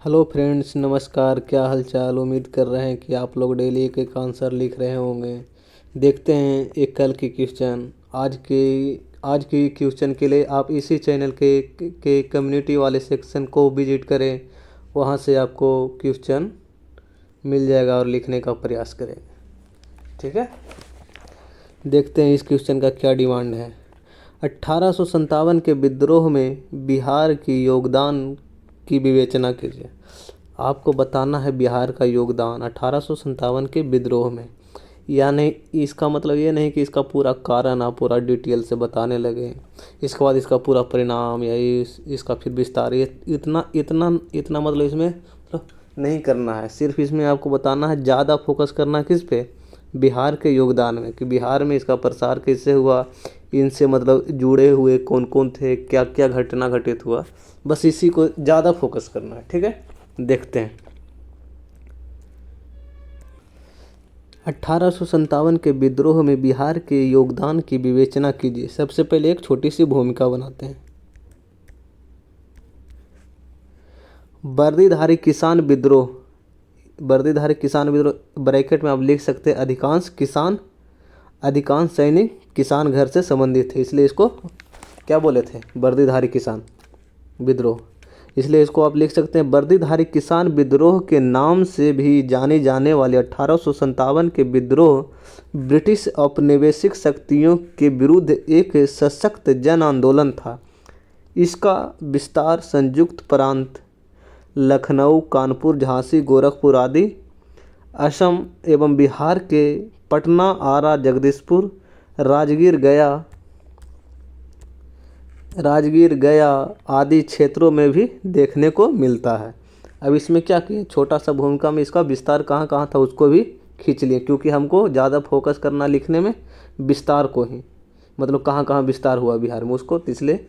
Hello friends, नमस्कार। क्या हालचाल। उम्मीद कर रहे हैं कि आप लोग डेली एक एक आंसर लिख रहे होंगे। देखते हैं एक कल की क्वेश्चन। आज की क्वेश्चन के लिए आप इसी चैनल के कम्युनिटी वाले सेक्शन को विजिट करें। वहां से आपको क्वेश्चन मिल जाएगा और लिखने का प्रयास करें। ठीक है, देखते हैं इस क्वेश्चन का क्या डिमांड है। 1857 के विद्रोह में बिहार की योगदान की विवेचना कीजिए। आपको बताना है बिहार का योगदान 1857 के विद्रोह में। यानी इसका मतलब ये नहीं कि इसका पूरा कारण आप पूरा डिटेल से बताने लगे, इसके बाद इसका पूरा परिणाम या इसका फिर विस्तार, ये इतना इतना इतना मतलब इसमें मतलब नहीं करना है। सिर्फ इसमें आपको बताना है, ज़्यादा फोकस करना किस पे, बिहार के योगदान में, कि बिहार में इसका प्रसार कैसे हुआ, इनसे मतलब जुड़े हुए कौन कौन थे, क्या क्या घटना घटित हुआ। बस इसी को ज़्यादा फोकस करना है। ठीक है, देखते हैं। 1857 के विद्रोह में बिहार के योगदान की विवेचना कीजिए। सबसे पहले एक छोटी सी भूमिका बनाते हैं। वर्दीधारी किसान विद्रोह, वर्दीधारी किसान विद्रोह ब्रैकेट में आप लिख सकते हैं अधिकांश सैनिक किसान घर से संबंधित थे, इसलिए इसको क्या बोले थे, वर्दीधारी किसान विद्रोह। इसलिए इसको आप लिख सकते हैं वर्दीधारी किसान विद्रोह के नाम से भी जाने जाने वाले 1857 के विद्रोह ब्रिटिश औपनिवेशिक शक्तियों के विरुद्ध एक सशक्त जन आंदोलन था। इसका विस्तार संयुक्त प्रांत, लखनऊ, कानपुर, झांसी, गोरखपुर आदि, असम एवं बिहार के पटना, आरा, जगदीशपुर, राजगीर गया राजगीर गया आदि क्षेत्रों में भी देखने को मिलता है। अब इसमें क्या किए, छोटा सा भूमिका में इसका विस्तार कहाँ कहाँ था उसको भी खींच लिए, क्योंकि हमको ज़्यादा फोकस करना लिखने में विस्तार को ही, मतलब कहाँ कहाँ विस्तार हुआ बिहार में उसको, तो इसलिए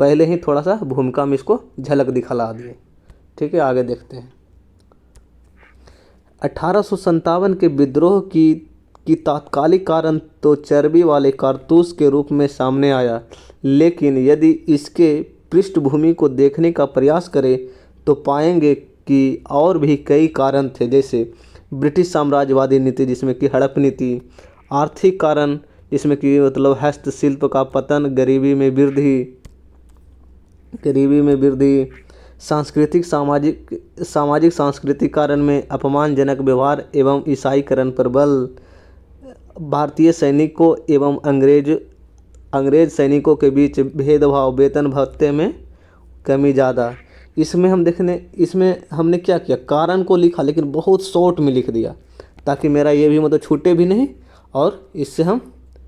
पहले ही थोड़ा सा भूमिका में इसको झलक दिखला दिए। ठीक है, आगे देखते हैं। 1857 के विद्रोह की तात्कालिक कारण तो चर्बी वाले कारतूस के रूप में सामने आया, लेकिन यदि इसके पृष्ठभूमि को देखने का प्रयास करें तो पाएंगे कि और भी कई कारण थे, जैसे ब्रिटिश साम्राज्यवादी नीति जिसमें कि हड़प नीति, आर्थिक कारण जिसमें कि मतलब हस्तशिल्प का पतन, गरीबी में वृद्धि, सामाजिक सांस्कृतिक कारण में अपमानजनक व्यवहार एवं ईसाईकरण पर बल, भारतीय सैनिकों एवं अंग्रेज सैनिकों के बीच भेदभाव, वेतन भत्ते में कमी ज़्यादा। इसमें हमने क्या किया, कारण को लिखा लेकिन बहुत शॉर्ट में लिख दिया, ताकि मेरा ये भी मतलब छूटे भी नहीं और इससे हम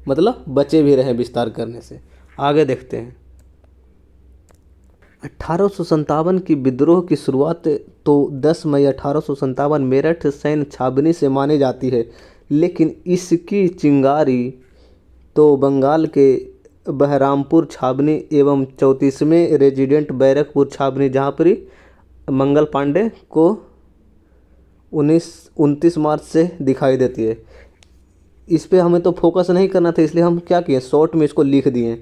मतलब बचे भी रहें विस्तार करने से। आगे देखते हैं। 1857 की विद्रोह की शुरुआत तो 10 मई 1857 मेरठ सैन्य छावनी से मानी जाती है, लेकिन इसकी चिंगारी तो बंगाल के बहरामपुर छावनी एवं 34वें रेजिडेंट बैरकपुर छावनी, जहाँ पर मंगल पांडे को 29 मार्च से दिखाई देती है। इस पे हमें तो फोकस नहीं करना था, इसलिए हम क्या किए, शॉर्ट में इसको लिख दिए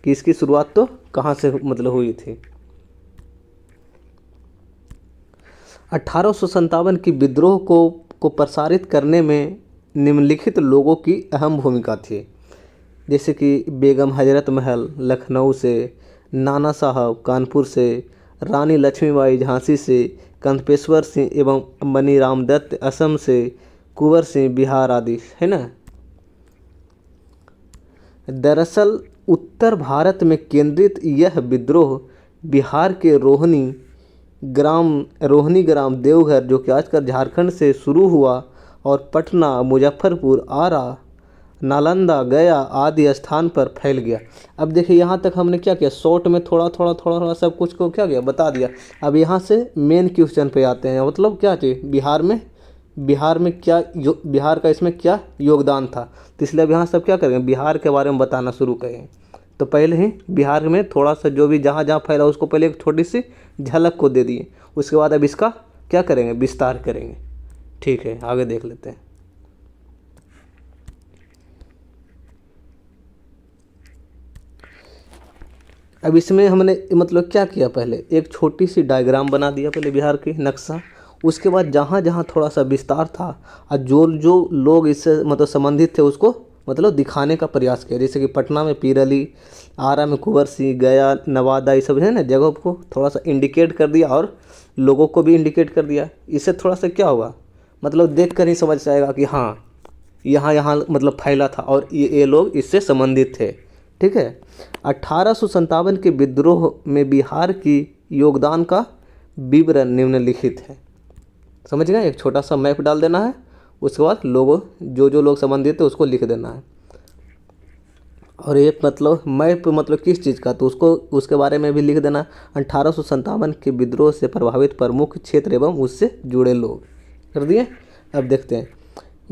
कि इसकी शुरुआत तो कहाँ से मतलब हुई थी। 1857 की विद्रोह को प्रसारित करने में निम्नलिखित लोगों की अहम भूमिका थी, जैसे कि बेगम हजरत महल लखनऊ से, नाना साहब कानपुर से, रानी लक्ष्मीबाई झांसी से, कंपेश्वर सिंह एवं मनीराम दत्त असम से, कुंवर सिंह बिहार आदि, है ना। दरअसल उत्तर भारत में केंद्रित यह विद्रोह बिहार के रोहनी ग्राम देवघर, जो कि आजकल झारखंड से शुरू हुआ और पटना, मुजफ्फरपुर, आरा, नालंदा, गया आदि स्थान पर फैल गया। अब देखिए यहाँ तक हमने क्या किया, शॉर्ट में थोड़ा थोड़ा थोड़ा थोड़ा सब कुछ को क्या किया बता दिया। अब यहाँ से मेन क्वेश्चन पे आते हैं, मतलब क्या चाहिए, बिहार में बिहार का इसमें क्या योगदान था। तो इसलिए अब यहाँ सब क्या करेंगे, बिहार के बारे में बताना शुरू करेंगे। तो पहले ही बिहार में थोड़ा सा जो भी जहाँ जहाँ फैला उसको पहले एक छोटी सी झलक को दे दिए, उसके बाद अब इसका क्या करेंगे, विस्तार करेंगे। ठीक है, आगे देख लेते हैं। अब इसमें हमने मतलब क्या किया, पहले एक छोटी सी डायग्राम बना दिया पहले बिहार की नक्शा। उसके बाद जहाँ जहाँ थोड़ा सा विस्तार था और जो जो लोग इससे मतलब संबंधित थे उसको मतलब दिखाने का प्रयास किया। जैसे कि पटना में पीर अली, आरा में कुंवर सिंह, गया, नवादा, ये सब है ना जगह को थोड़ा सा इंडिकेट कर दिया और लोगों को भी इंडिकेट कर दिया। इससे थोड़ा सा क्या होगा, मतलब देख कर ही समझ जाएगा कि हाँ यहाँ यहाँ मतलब फैला था और ये लोग इससे संबंधित थे। ठीक है। 1857 के विद्रोह में बिहार की योगदान का विवरण निम्नलिखित है। समझ गए, एक छोटा सा मैप डाल देना है, उसके बाद लोगों जो लोग संबंधित है उसको लिख देना है। और ये मतलब मैप मतलब किस चीज़ का, तो उसको उसके बारे में भी लिख देना। 1857 के विद्रोह से प्रभावित प्रमुख क्षेत्र एवं उससे जुड़े लोग कर दिए। अब देखते हैं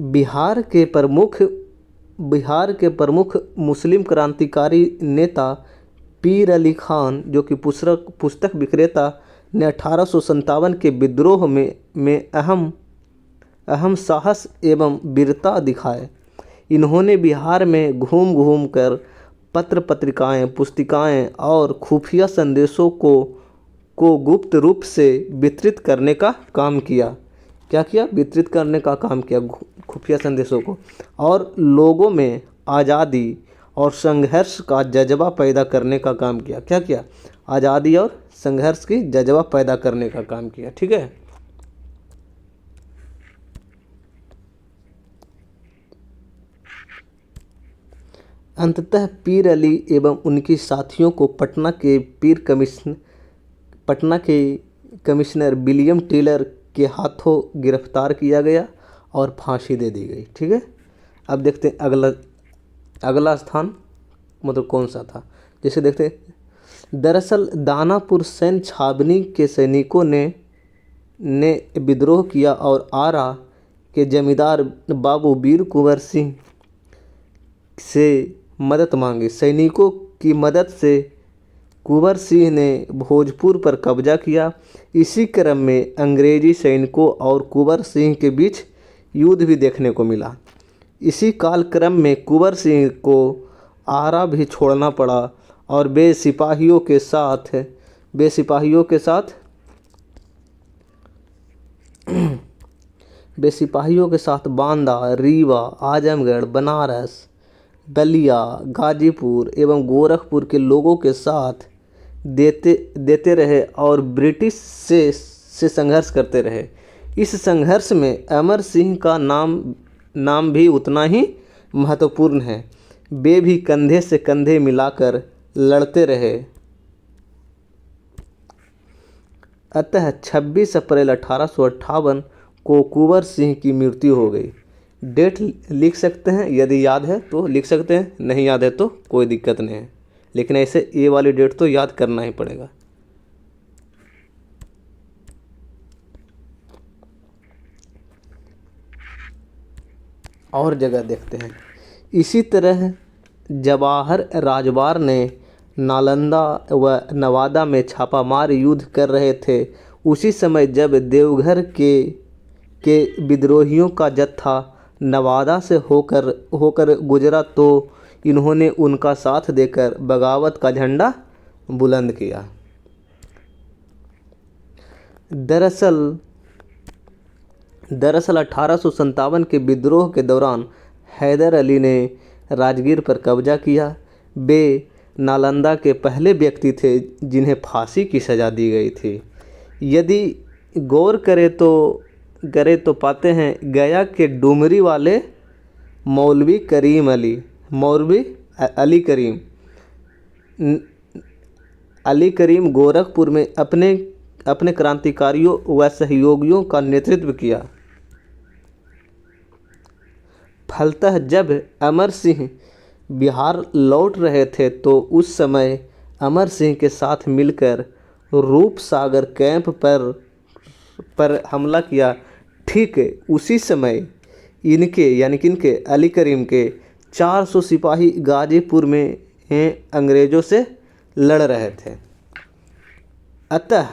बिहार के प्रमुख मुस्लिम क्रांतिकारी नेता पीर अली खान, जो कि पुस्तक विक्रेता, ने 1857 के विद्रोह में अहम साहस एवं वीरता दिखाए। इन्होंने बिहार में घूम घूम कर पत्र पत्रिकाएं, पुस्तिकाएं और खुफिया संदेशों को गुप्त रूप से वितरित करने का काम किया। क्या किया, वितरित करने का काम किया खुफिया संदेशों को, और लोगों में आज़ादी और संघर्ष का जज्बा पैदा करने का काम किया। क्या किया, आज़ादी और संघर्ष की जज्बा पैदा करने का काम किया। ठीक है। अंततः पीर अली एवं उनके साथियों को पटना के कमिश्नर विलियम टेलर के हाथों गिरफ्तार किया गया और फांसी दे दी गई। ठीक है। अब देखते हैं अगला स्थान मतलब कौन सा था। जैसे देखते हैं, दरअसल दानापुर सैन्य छावनी के सैनिकों ने विद्रोह किया और आरा के जमींदार बाबू वीर कुंवर सिंह से मदद मांगी। सैनिकों की मदद से कुंवर सिंह ने भोजपुर पर कब्जा किया। इसी क्रम में अंग्रेजी सैनिकों और कुंवर सिंह के बीच युद्ध भी देखने को मिला। इसी कालक्रम में कुंवर सिंह को आरा भी छोड़ना पड़ा और वे सिपाहियों के साथ बांदा, रीवा, आजमगढ़, बनारस, बलिया, गाजीपुर एवं गोरखपुर के लोगों के साथ देते रहे और ब्रिटिश से संघर्ष करते रहे। इस संघर्ष में अमर सिंह का नाम भी उतना ही महत्वपूर्ण है। वे भी कंधे से कंधे मिलाकर लड़ते रहे। अतः 26 अप्रैल 1858 को कुंवर सिंह की मृत्यु हो गई। डेट लिख सकते हैं, यदि याद है तो लिख सकते हैं, नहीं याद है तो कोई दिक्कत नहीं है, लेकिन ऐसे ये वाली डेट तो याद करना ही पड़ेगा। और जगह देखते हैं। इसी तरह जवाहर राजवार ने नालंदा व नवादा में छापामार युद्ध कर रहे थे। उसी समय जब देवघर के विद्रोहियों का जत्था नवादा से होकर गुजरा तो इन्होंने उनका साथ देकर बगावत का झंडा बुलंद किया। दरअसल 1857 के विद्रोह के दौरान हैदर अली ने राजगीर पर कब्जा किया। वे नालंदा के पहले व्यक्ति थे जिन्हें फांसी की सज़ा दी गई थी। यदि गौर करें तो पाते हैं गया के डुमरी वाले मौलवी अली करीम गोरखपुर में अपने क्रांतिकारियों व सहयोगियों का नेतृत्व किया। फलतः जब अमर सिंह बिहार लौट रहे थे तो उस समय अमर सिंह के साथ मिलकर रूपसागर कैंप पर हमला किया। ठीक उसी समय इनके अली करीम के 400 सिपाही गाजीपुर में अंग्रेज़ों से लड़ रहे थे। अतः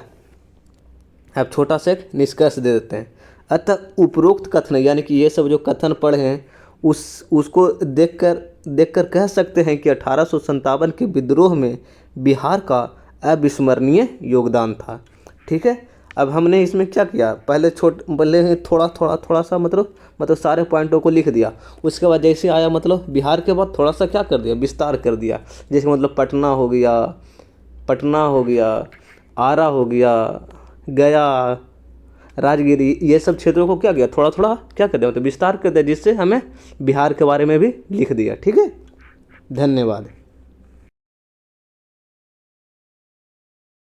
अब छोटा सा एक निष्कर्ष दे देते हैं। अतः उपरोक्त कथन यानी कि ये सब जो कथन पढ़े हैं उसको देखकर कह सकते हैं कि 1857 के विद्रोह में बिहार का अविस्मरणीय योगदान था। ठीक है, अब हमने इसमें क्या किया, पहले थोड़ा सा मतलब सारे पॉइंटों को लिख दिया। उसके बाद जैसे आया मतलब बिहार के बाद थोड़ा सा क्या कर दिया, विस्तार कर दिया। जैसे मतलब पटना हो गया, आरा हो गया, गया, राजगिरी, ये सब क्षेत्रों को क्या किया, थोड़ा थोड़ा क्या कर दिया, मतलब विस्तार कर दिया, जिससे हमें बिहार के बारे में भी लिख दिया। ठीक है, धन्यवाद।